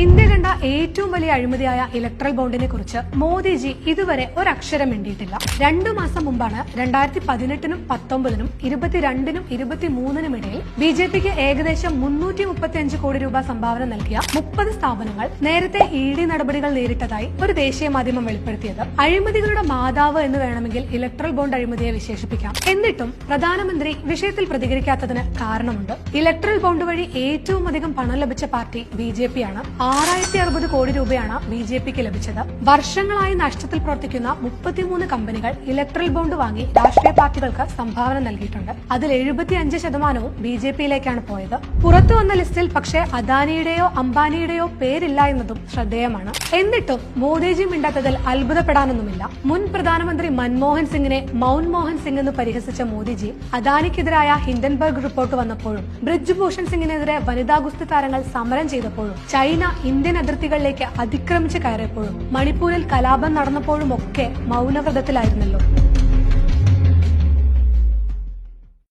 India കണ്ട ഏറ്റവും വലിയ അഴിമതിയായ ഇലക്ട്രൽ ബോണ്ടിനെ കുറിച്ച് മോദിജി ഇതുവരെ ഒരക്ഷരം മിണ്ടിയിട്ടില്ല. 2 മാസം മുമ്പാണ് 2018-നും 19-നും 22-നും 23-നും ഇടയിൽ ബിജെപിക്ക് ഏകദേശം 335 കോടി രൂപ സംഭാവന നൽകിയ 30 സ്ഥാപനങ്ങൾ നേരത്തെ ED നടപടികൾ നേരിട്ടതായി ഒരു ദേശീയ മാധ്യമം വെളിപ്പെടുത്തിയത്. അഴിമതികളുടെ മാതാവ് എന്ന് വേണമെങ്കിൽ ഇലക്ട്രൽ ബോണ്ട് അഴിമതിയെ വിശേഷിപ്പിക്കാം. എന്നിട്ടും പ്രധാനമന്ത്രി വിഷയത്തിൽ പ്രതികരിക്കാത്തതിന് കാരണമുണ്ട്. ഇലക്ട്രൽ ബോണ്ട് വഴി ഏറ്റവും അധികം പണം ലഭിച്ച പാർട്ടി ബിജെപിയാണ്. 6060 കോടി രൂപയാണ് ബിജെപിക്ക് ലഭിച്ചത്. വർഷങ്ങളായി നഷ്ടത്തിൽ പ്രവർത്തിക്കുന്ന 33 കമ്പനികൾ ഇലക്ട്രൽ ബോണ്ട് വാങ്ങി രാഷ്ട്രീയ പാർട്ടികൾക്ക് സംഭാവന നൽകിയിട്ടുണ്ട്. അതിൽ 75% ബിജെപിയിലേക്കാണ് പോയത്. പുറത്തു വന്ന ലിസ്റ്റിൽ പക്ഷേ അദാനിയുടെയോ അംബാനിയുടെയോ പേരില്ല എന്നതും ശ്രദ്ധേയമാണ്. എന്നിട്ടും മോദിജി മിണ്ടാത്തതിൽ അത്ഭുതപ്പെടാനൊന്നുമില്ല. മുൻ പ്രധാനമന്ത്രി മൻമോഹൻ സിംഗിനെ മൗൻമോഹൻ സിംഗ് എന്ന് പരിഹസിച്ച മോദിജി അദാനിക്കെതിരായ ഹിൻഡൻബർഗ് റിപ്പോർട്ട് വന്നപ്പോഴും ബ്രിജ്ഭൂഷൺ സിംഗിനെതിരെ വനിതാ ഗുസ്തി താരങ്ങൾ സമരം ചെയ്തപ്പോഴും ചൈന ഇന്ത്യൻ അതിർത്തികളിലേക്ക് അതിക്രമിച്ച് കയറിയപ്പോഴും മണിപ്പൂരിൽ കലാപം നടന്നപ്പോഴും ഒക്കെ മൗനവ്രതത്തിലായിരുന്നല്ലോ.